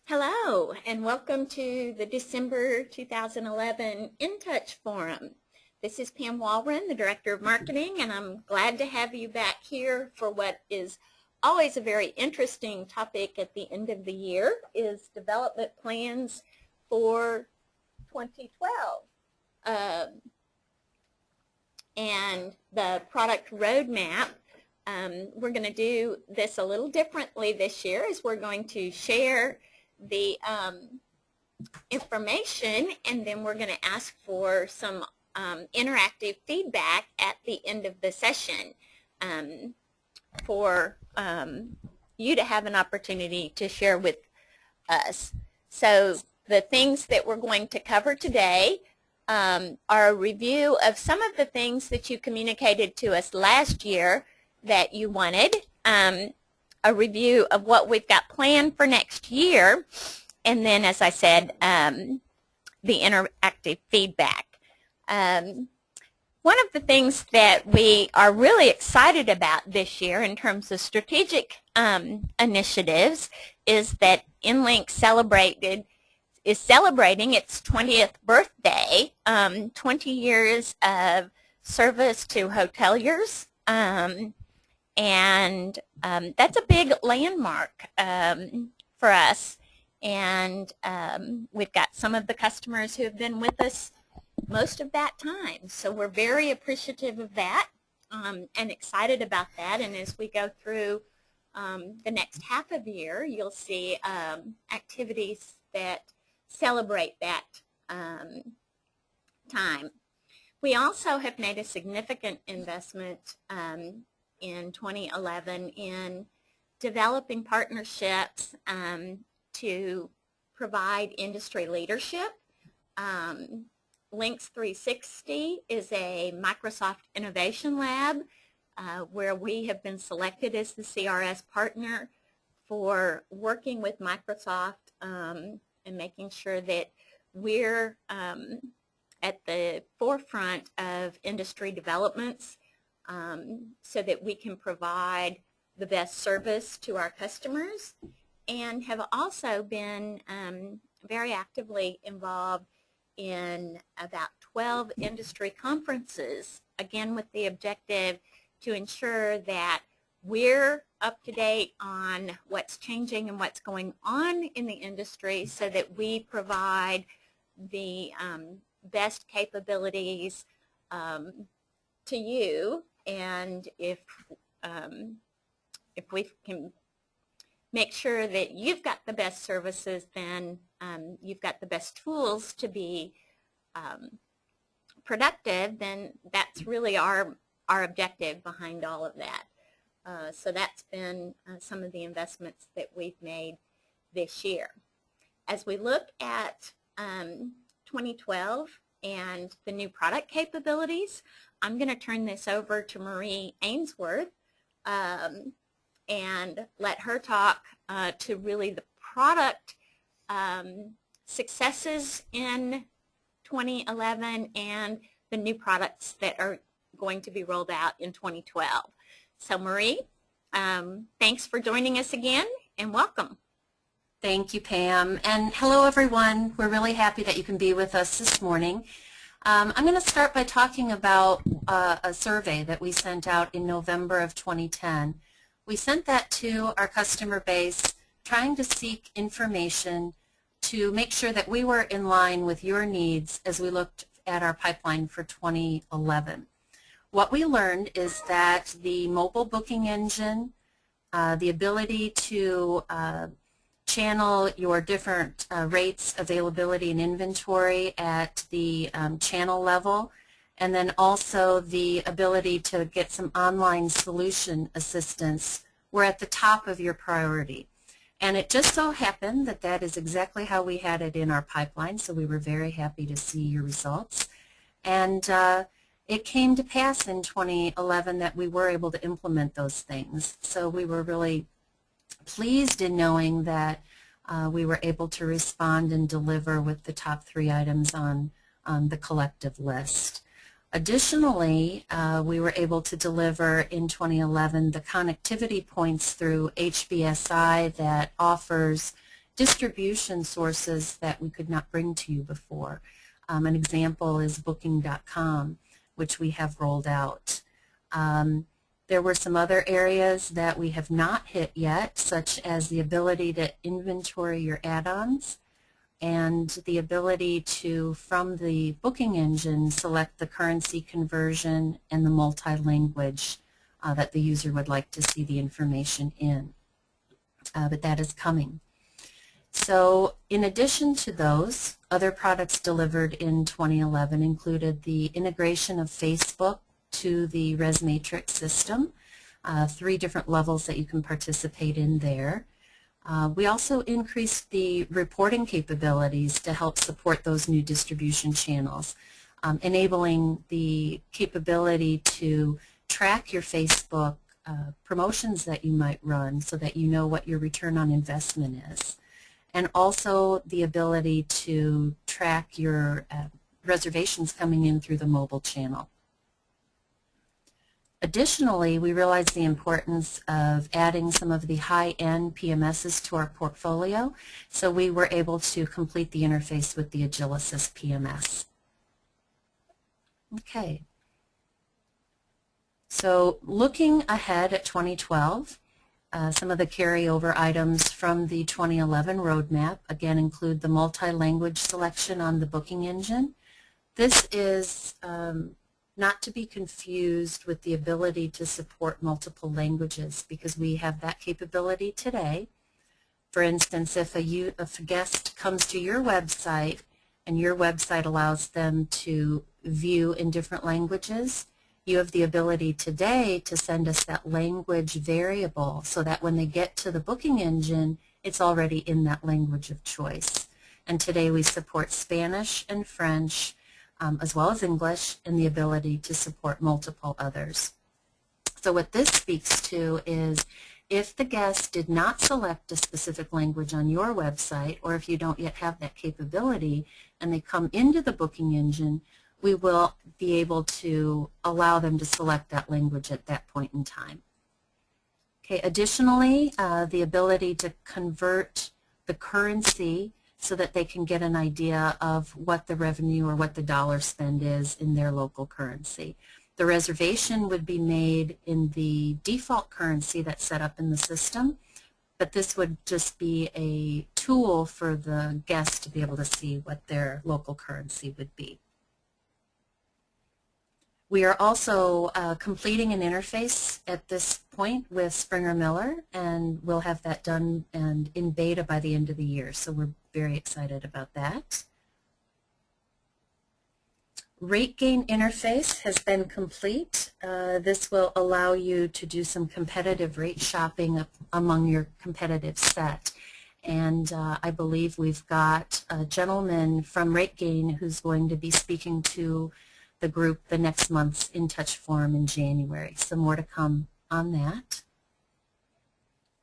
Hello, and welcome to the December 2011 InTouch Forum. This is Pam Walren, the Director of Marketing, and I'm glad to have you back here for what is always a very interesting topic at the end of the year, is development plans for 2012. And the product roadmap. We're going to do this a little differently this year, as we're going to share the information, and then we're going to ask for some interactive feedback at the end of the session for you to have an opportunity to share with us. So the things that we're going to cover today are a review of some of the things that you communicated to us last year that you wanted, a review of what we've got planned for next year, and then, as I said, the interactive feedback. One of the things that we are really excited about this year in terms of strategic initiatives is that InnLink is celebrating its 20th birthday, 20 years of service to hoteliers. And that's a big landmark for us, and we've got some of the customers who have been with us most of that time, so we're very appreciative of that and excited about that. And as we go through the next half of the year, you'll see activities that celebrate that time. We also have made a significant investment in 2011 in developing partnerships to provide industry leadership. Links 360 is a Microsoft Innovation Lab where we have been selected as the CRS partner for working with Microsoft and making sure that we're at the forefront of industry developments so that we can provide the best service to our customers, and have also been very actively involved in about 12 industry conferences, again with the objective to ensure that we're up to date on what's changing and what's going on in the industry, so that we provide the best capabilities to you. And if we can make sure that you've got the best services, then you've got the best tools to be productive, then that's really our objective behind all of that. So that's been some of the investments that we've made this year. As we look at 2012 and the new product capabilities, I'm going to turn this over to Marie Ainsworth and let her talk to really the product successes in 2011 and the new products that are going to be rolled out in 2012. So Marie, thanks for joining us again, and welcome. Thank you, Pam, and hello everyone. We're really happy that you can be with us this morning. I'm going to start by talking about a survey that we sent out in November of 2010. We sent that to our customer base, trying to seek information to make sure that we were in line with your needs as we looked at our pipeline for 2011. What we learned is that the mobile booking engine, the ability to channel your different rates, availability, and inventory at the channel level, and then also the ability to get some online solution assistance were at the top of your priority. And it just so happened that that is exactly how we had it in our pipeline, so we were very happy to see your results. And it came to pass in 2011 that we were able to implement those things. So we were really pleased in knowing that we were able to respond and deliver with the top 3 items on the collective list. Additionally, we were able to deliver in 2011 the connectivity points through HBSI that offers distribution sources that we could not bring to you before. An example is Booking.com, which we have rolled out. There were some other areas that we have not hit yet, such as the ability to inventory your add-ons and the ability to, from the booking engine, select the currency conversion and the multi-language that the user would like to see the information in. But that is coming. So in addition to those, other products delivered in 2011 included the integration of Facebook to the ResMatrix system, 3 different levels that you can participate in there. We also increased the reporting capabilities to help support those new distribution channels, enabling the capability to track your Facebook promotions that you might run so that you know what your return on investment is, and also the ability to track your reservations coming in through the mobile channel. Additionally, we realized the importance of adding some of the high-end PMSs to our portfolio, so we were able to complete the interface with the Agilysys PMS. Okay. So looking ahead at 2012, some of the carryover items from the 2011 roadmap again include the multi-language selection on the booking engine. This is not to be confused with the ability to support multiple languages, because we have that capability today. For instance, if a guest comes to your website and your website allows them to view in different languages, you have the ability today to send us that language variable so that when they get to the booking engine, it's already in that language of choice. And today we support Spanish and French, as well as English, and the ability to support multiple others. So what this speaks to is if the guest did not select a specific language on your website, or if you don't yet have that capability and they come into the booking engine, we will be able to allow them to select that language at that point in time. Okay, additionally, the ability to convert the currency so that they can get an idea of what the revenue or what the dollar spend is in their local currency. The reservation would be made in the default currency that's set up in the system, but this would just be a tool for the guest to be able to see what their local currency would be. We are also completing an interface at this point with Springer Miller, and we'll have that done and in beta by the end of the year, so we're very excited about that. Rate gain interface has been complete. This will allow you to do some competitive rate shopping among your competitive set. And I believe we've got a gentleman from Rate Gain who's going to be speaking to the group the next month's In Touch Forum in January. So more to come on that.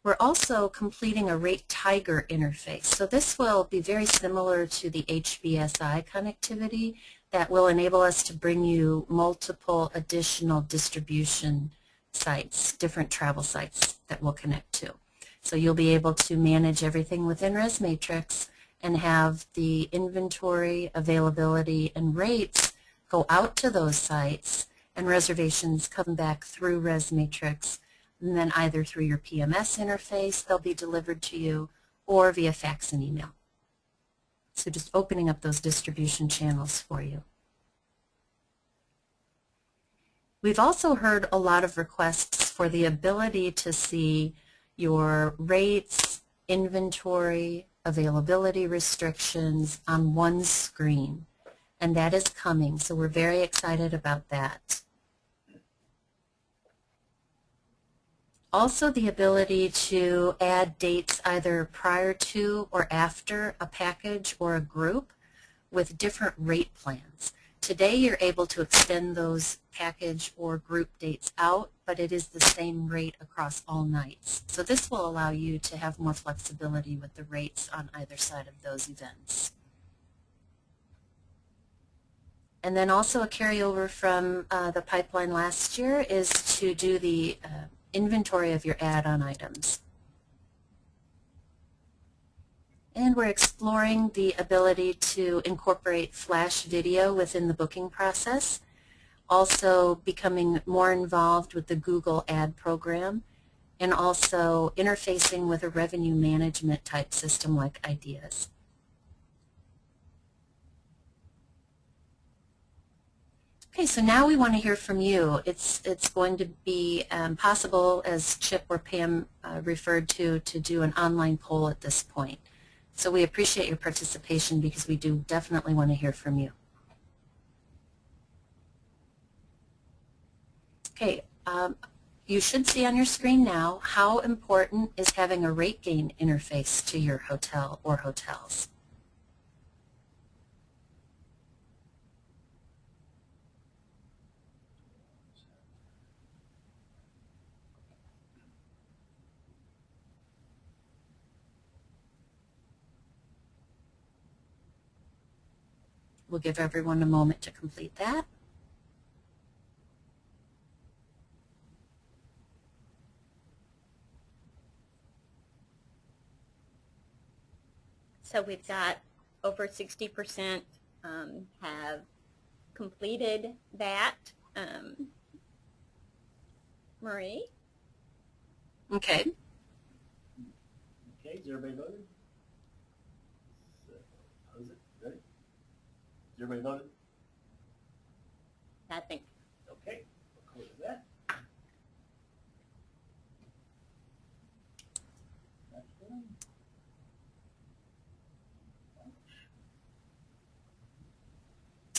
We're also completing a Rate Tiger interface. So this will be very similar to the HBSI connectivity that will enable us to bring you multiple additional distribution sites, different travel sites that we'll connect to. So you'll be able to manage everything within ResMatrix and have the inventory, availability, and rates go out to those sites, and reservations come back through ResMatrix, and then either through your PMS interface they'll be delivered to you, or via fax and email. So just opening up those distribution channels for you. We've also heard a lot of requests for the ability to see your rates, inventory, availability restrictions on one screen. And that is coming, so we're very excited about that. Also, the ability to add dates either prior to or after a package or a group with different rate plans. Today you're able to extend those package or group dates out, but it is the same rate across all nights. So this will allow you to have more flexibility with the rates on either side of those events. And then also a carryover from the pipeline last year is to do the inventory of your add-on items. And we're exploring the ability to incorporate flash video within the booking process, also becoming more involved with the Google ad program, and also interfacing with a revenue management type system like Ideas. Okay, so now we want to hear from you. It's going to be possible, as Chip or Pam referred to do an online poll at this point. So we appreciate your participation because we do definitely want to hear from you. Okay, you should see on your screen now how important is having a rate gain interface to your hotel or hotels. We'll give everyone a moment to complete that. So we've got over 60% have completed that. Marie? Okay. Okay, is everybody voted? Is it ready? Is everybody voted? I think. Okay, we'll close that. Next one.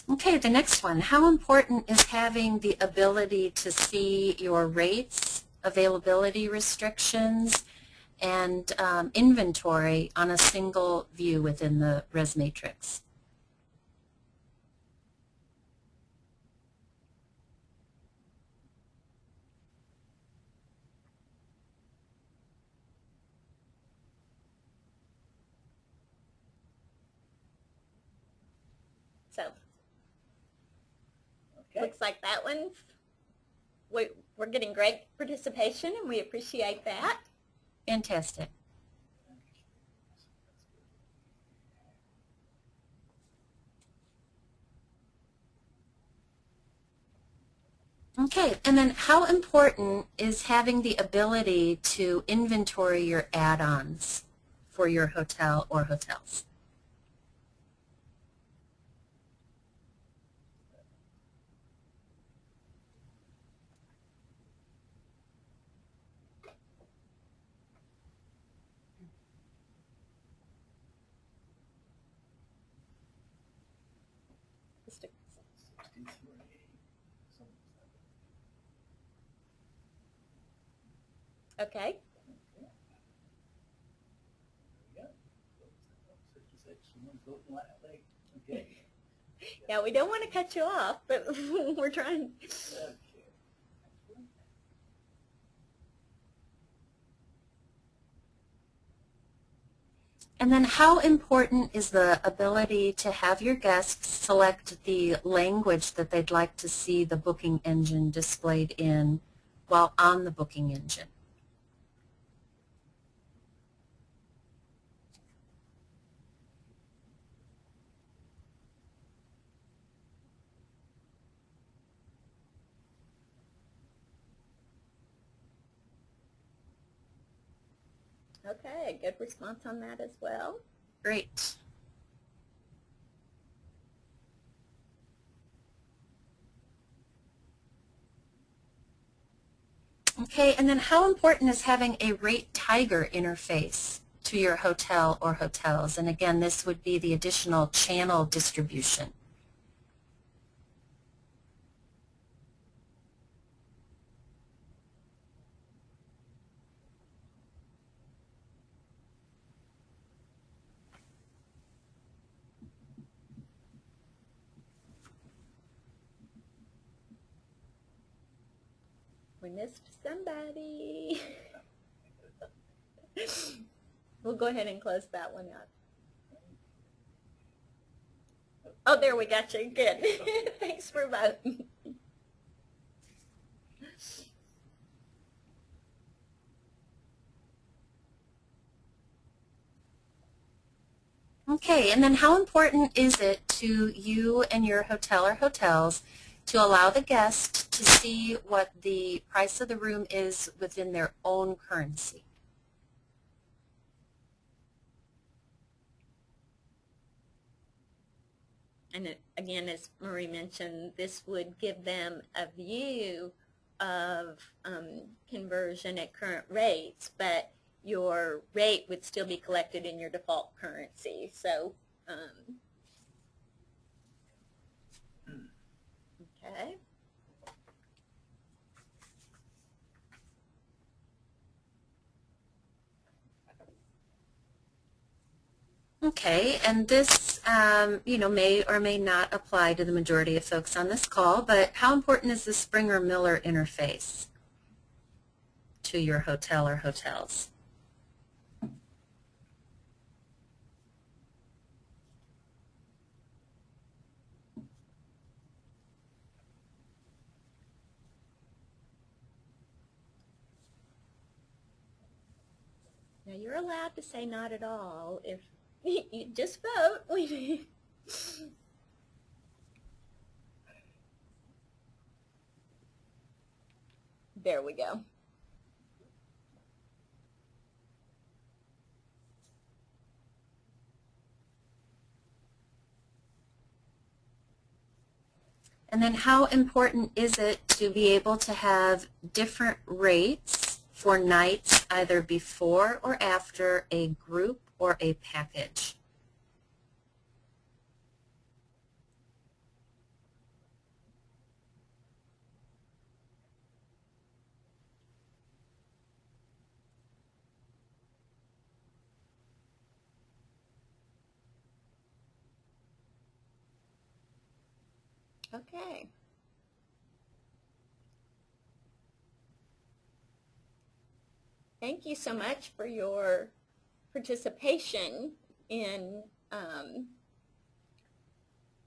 Okay, the next one. How important is having the ability to see your rates, availability restrictions, and inventory on a single view within the res matrix? So Okay. looks like that one, we're getting great participation and we appreciate that. Fantastic. Okay, and then how important is having the ability to inventory your add-ons for your hotel or hotels? Okay. There we go. 66, someone's voting loudly. Okay. Yeah, we don't want to cut you off, but we're trying. Okay. And then how important is the ability to have your guests select the language that they'd like to see the booking engine displayed in while on the booking engine? Okay, good response on that as well. Great. Okay, and then how important is having a Rate Tiger interface to your hotel or hotels? And again, this would be the additional channel distribution. We missed somebody. We'll go ahead and close that one out. Oh, there we got you. Good. Thanks for voting. Okay, and then how important is it to you and your hotel or hotels to allow the guest to see what the price of the room is within their own currency? And again, as Marie mentioned, this would give them a view of conversion at current rates, but your rate would still be collected in your default currency. So, okay. Okay, and this, may or may not apply to the majority of folks on this call, but how important is the Springer-Miller interface to your hotel or hotels? Now you're allowed to say not at all if you just vote. There we go. And then how important is it to be able to have different rates for nights either before or after a group or a package? Okay. Thank you so much for your participation in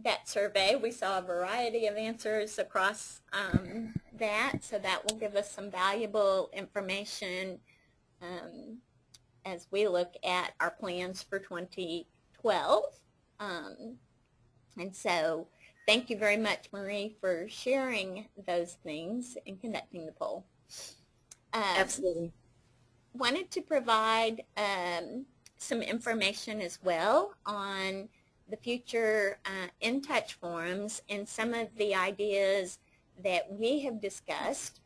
that survey. We saw a variety of answers across that, so that will give us some valuable information as we look at our plans for 2012. And so thank you very much, Marie, for sharing those things and conducting the poll. Absolutely. Wanted to provide some information as well on the future InTouch forums and some of the ideas that we have discussed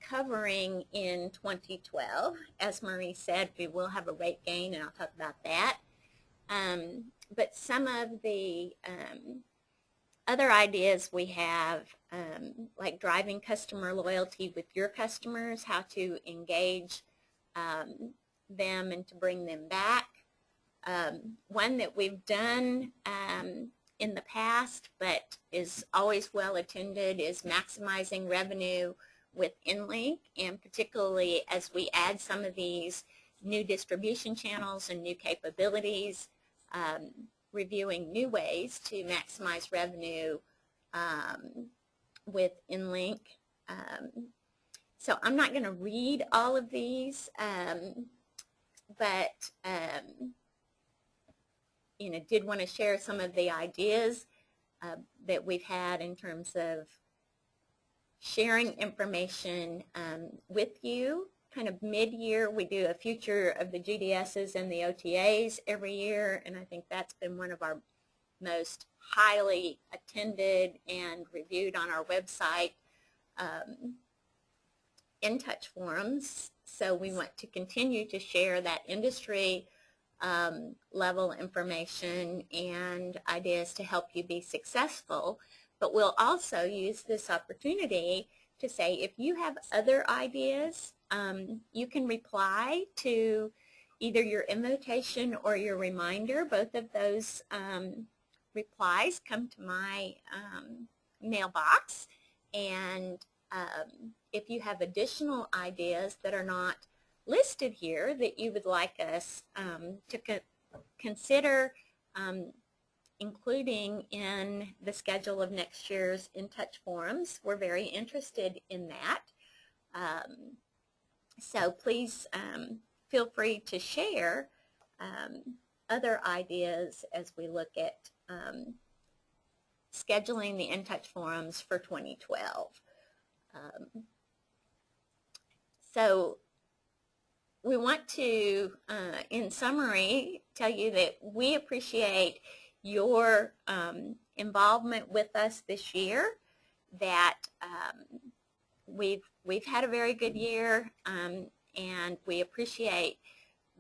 covering in 2012. As Marie said, we will have a rate gain, and I'll talk about that. But some of the other ideas we have, like driving customer loyalty with your customers, how to engage them and to bring them back. One that we've done in the past but is always well attended is maximizing revenue with InnLink, and particularly as we add some of these new distribution channels and new capabilities, reviewing new ways to maximize revenue with InnLink. So I'm not going to read all of these, but did want to share some of the ideas that we've had in terms of sharing information with you. Kind of mid-year, we do a future of the GDSs and the OTAs every year, and I think that's been one of our most highly attended and reviewed on our website InTouch forums. So we want to continue to share that industry level information and ideas to help you be successful, but we'll also use this opportunity to say if you have other ideas, you can reply to either your invitation or your reminder. Both of those replies come to my mailbox, and if you have additional ideas that are not listed here that you would like us to consider including in the schedule of next year's InTouch forums, we're very interested in that. So please feel free to share other ideas as we look at scheduling the In Touch forums for 2012. So we want to, in summary, tell you that we appreciate your involvement with us this year, that we've had a very good year, and we appreciate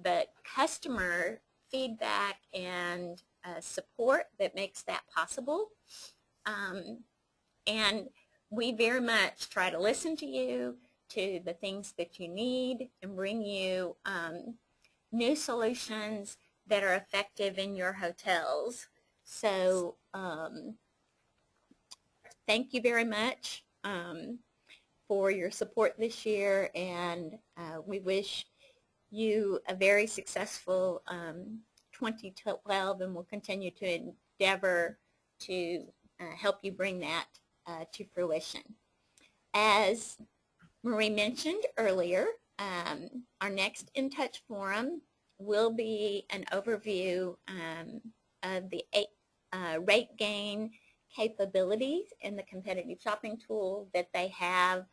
the customer feedback and support that makes that possible. And we very much try to listen to you, to the things that you need, and bring you new solutions that are effective in your hotels. So thank you very much for your support this year, and we wish you a very successful 2012, and we'll continue to endeavor to help you bring that to fruition. As Marie mentioned earlier, our next In Touch forum will be an overview of the rate gain capabilities in the competitive shopping tool that they have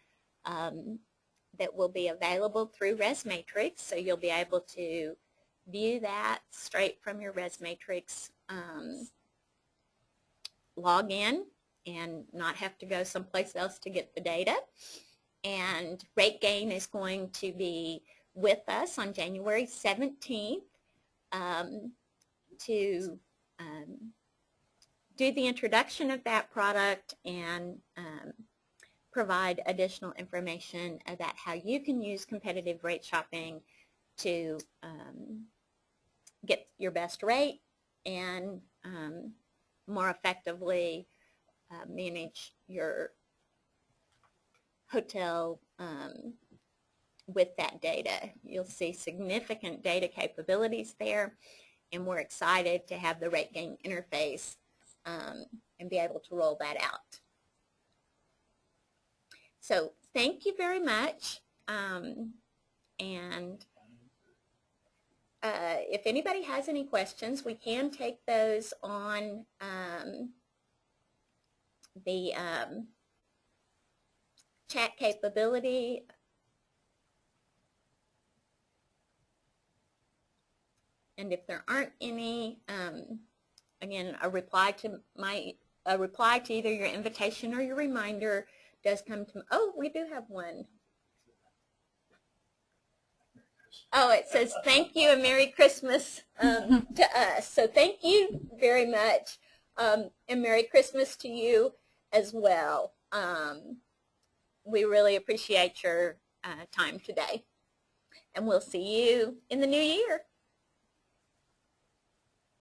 that will be available through ResMatrix. So you'll be able to view that straight from your ResMatrix login and not have to go someplace else to get the data. And Rate Gain is going to be with us on January 17th to do the introduction of that product and provide additional information about how you can use competitive rate shopping to get your best rate and more effectively manage your hotel with that data. You'll see significant data capabilities there, and we're excited to have the Rate Gain interface and be able to roll that out. So thank you very much, and if anybody has any questions, we can take those on the chat capability. And if there aren't any, again, a reply to either your invitation or your reminder does come to, oh, we do have one. Oh, it says thank you and Merry Christmas to us. So thank you very much, and Merry Christmas to you as well. We really appreciate your time today, and we'll see you in the new year.